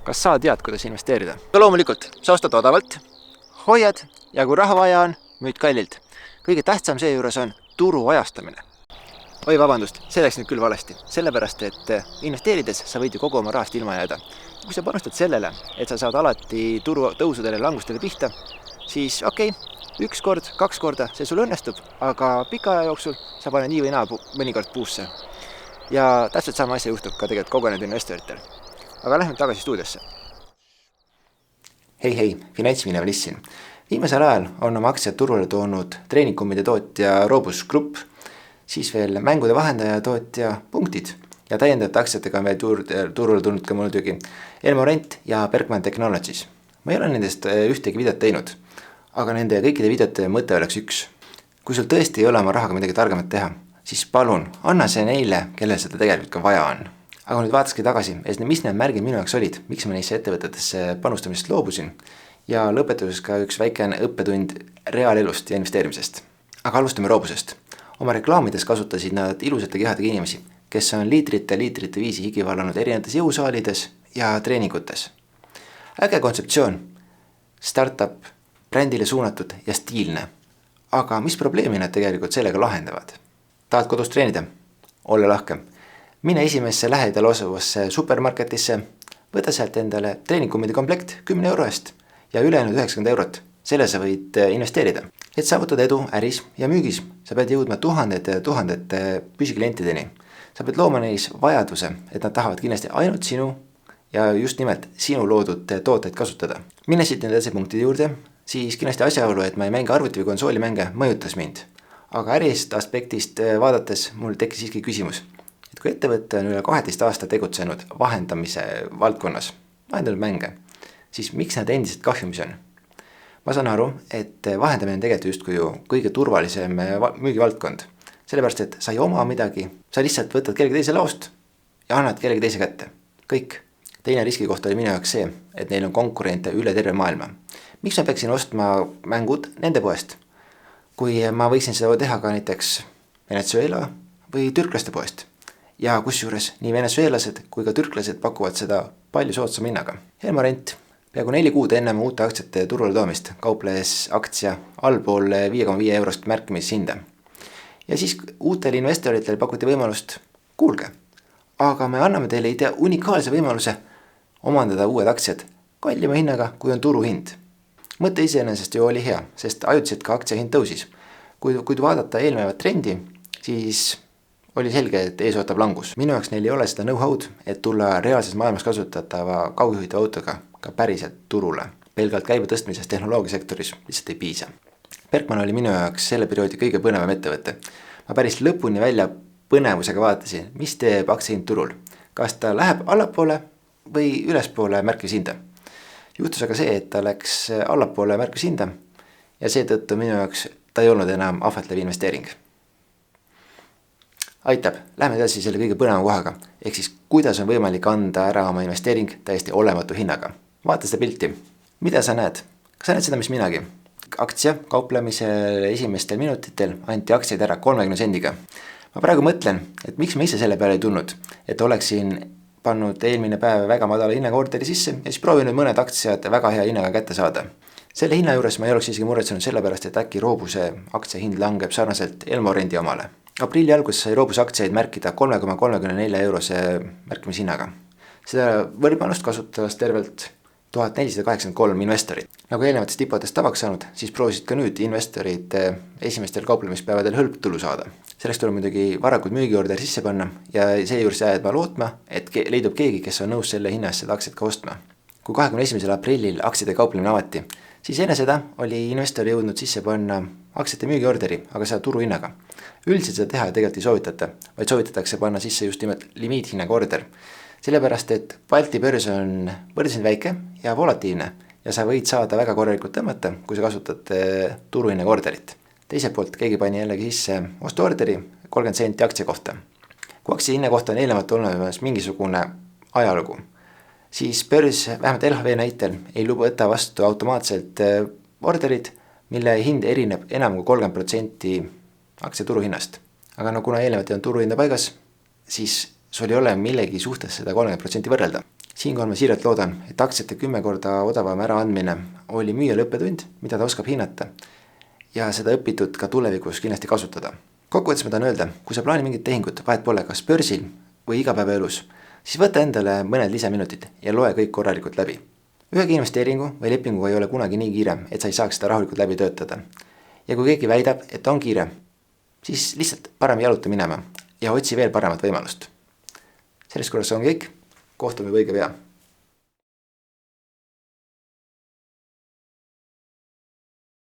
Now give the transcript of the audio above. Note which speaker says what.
Speaker 1: kas sa tead, kuidas investeerida? Ja loomulikult, sa ostad odavalt, hoiad ja kui raha vaja on, müüd kallilt. Kõige tähtsam seejuures on turu ajastamine. Oi, vabandust, see läks nüüd küll valesti. Sellepärast, et investeerides sa võid ju kogu oma rahast ilma jääda. Kui sa panustad sellele, et sa saad alati turu tõusudele langustele pihta, siis okei, 1 kord, 2 korda see sul õnnestub, aga pika aja jooksul sa pane nii või naa mõnikord puusse. Ja täpselt sama asja juhtub ka tegelikult kogenud investoritel. Aga lähme tagasi stuudiosse. Hei, finantsminimalist siin. Viimasel ajal on oma aktsiad turule toonud treeningkummide tootja Robus Group, siis veel mängude vahendaja tootja Punktid ja täiendavate aktsiatega on veel turule tulnud ka muidugi Elmorent ja Bergman Technologies. Ma ei ole nendest ühtegi videot teinud, aga nende kõikide videote mõte oleks üks. Kui sul tõesti ei ole oma rahaga midagi targemat teha, siis palun, anna see neile, kellel seda tegelikult ka vaja on. Aga nüüd vaataski tagasi, mis need märgid minu jaoks olid, miks ma neisse ettevõtetesse panustamisest loobusin ja lõpetuses ka üks väikene õppetund reaalelust ja investeerimisest. Aga alustame Robusest. Oma reklaamides kasutasid nad ilusate kehadega inimesi, kes on liitrite viisi higi vallanud erinevates jõusaalides ja treeningutes. Äge kontseptsioon, startup, brändile suunatud ja stiilne. Aga mis probleemi nad tegelikult sellega lahendavad? Tahad kodus treenida? Ole lahke. Mine esimesse lähedal osuvasse supermarketisse, võta sealt endale treeningkummide komplekt 10 euro eest ja ülejäänud 90 eurot. Selle sa võid investeerida. Et saavutada edu äris ja müügis, sa pead jõudma tuhandete püsiklientideni. Sa pead looma neis vajaduse, et nad tahavad kindlasti ainult sinu ja just nimelt sinu loodud tooteid kasutada. Mine siit nende punktide juurde, siis kindlasti asjaolu, et ma ei mängi arvuti või konsoolimänge, mõjutas mind. Aga ärist aspektist vaadates mul tekkis siiski küsimus, et kui ettevõte on üle 12 aasta tegutsenud vahendamise valdkonnas, vahendanud mänge, siis miks nad endiselt kahjumis on? Ma saan aru, et vahendamine on tegelikult justkui ju kõige turvalisem müügivaldkond. Sellepärast, et sa ei oma midagi, sa lihtsalt võtad kellegi teise laost ja annad kellegi teise kätte. Kõik. Teine riskikoht oli minu jaoks see, et neil on konkurente üle terve maailma. Miks ma peaksin ostma mängud nende poest? Kui ma võiksin seda teha ka näiteks Venezuela või türklaste poest. Ja kusjuures nii venezuelased kui ka türklased pakuvad seda palju soodsama hinnaga. Elmorent. Peaaegu 4 kuud enne uute aktsiate turule toomist kauples aktsia allpool 5,5 eurost märkimishinda. Ja siis uutele investoritele pakuti võimalust, kuulge, aga me anname teile unikaalse võimaluse omandada uued aktsiad kallima hinnaga, kui on turuhind. Mõte iseenesest ju oli hea, sest ajutiselt ka aktsiahind tõusis. Kui vaadata eelnevat trendi, siis oli selge, et ees ootab langus. Minu jaoks neil ei ole seda know-how'd, et tulla reaalses maailmas kasutatava kaugjuhitava autoga ka päriselt turule. Pelgalt käibe tõstmisest tehnoloogiasektoris lihtsalt ei piisa. Bergman oli minu jaoks selle perioodi kõige põnevam ettevõte. Ma päris lõpuni välja põnevusega vaatasin, mis teeb aktsiahind turul. Kas ta läheb allapoole või ülespoole märkimishinda? Juhtus aga see, et ta läks allapoole märkimishinda ja seetõttu minu jaoks ta ei olnud enam ahvatlev investeering. Aitab, lähme edasi selle kõige põneva kohaga, ehk siis kuidas on võimalik anda ära oma investeering täiesti olematu hinnaga. Vaata seda pilti. Mida sa näed? Kas sa näed seda, mis minagi? Aktsia kauplemisel esimestel minutitel anti aktsiaid ära 30 sendiga. Ma praegu mõtlen, et miks ma ise selle peale ei tulnud, et oleksin pannud eelmine päev väga madala hinnaga orderi sisse ja siis proovinud mõned aktsiad väga hea hinnaga kätte saada. Selle hinna juures ma ei oleks isegi muretsenud sellepärast, et äkki Robuse aktsiahind langeb sarnaselt Elmorendi omale. Aprilli alguses sai Robuse aktsiaid märkida 3,34 eurose märkimishinnaga. Seda võimalust kasutas tervelt 1483 investorit. Nagu eelnevatest tipodest tavaks saanud, siis proovisid ka nüüd investorid esimestel kauplemispäevadel hõlptulu saada. Selleks tuleb muidugi varakult müügiorder sisse panna ja seejuures jääd ma lootma, et leidub keegi, kes on nõus selle hinna eest seda aktsiat ka ostma. Kui 21. aprillil aktsiate kauplemine avati, siis enne seda oli investori jõudnud sisse panna aktsiate müügiorderi, aga seda turuhinnaga. Üldiselt seda teha tegelikult ei soovitata, vaid soovitatakse panna sisse just nimelt limiithinnaga order. Sellepärast, et Balti börs on võrdselt väike ja volatiivne ja sa võid saada väga korralikult tõmmata, kui sa kasutad turuhinnaga orderit. Teiselt poolt keegi pani jällegi sisse ostuorderi 30 senti aktsia kohta. Kui aktsia hinna kohta on eelnevalt olnud mingisugune ajalugu, siis börs vähemalt LHV näitel ei võta vastu automaatselt orderid, mille hind erineb enam kui 30% aktsia turuhinnast. Aga kuna eelnevalt on turuhinda paigas, siis sul ei ole millegi suhtes seda 30% võrrelda. Siinkohal ma siiralt loodan, et aktsiate 10 korda odavam äraandmine oli müüjale õppetund, mida ta oskab hinnata ja seda õpitud ka tulevikus kindlasti kasutada. Kokkuvõttes ma tahan öelda, kui sa plaani mingit tehingut, vahet pole kas börsil või igapäevaelus, siis võta endale mõned lisaminutid ja loe kõik korralikult läbi. Ühegi investeeringu või lepinguga ei ole kunagi nii kiire, et sa ei saaks seda rahulikult läbi töötada. Ja kui keegi väidab, et on kiire, siis lihtsalt parem jaluta minema ja otsi veel paremat võimalust. Selles korras on kõik, kohtume õige pea.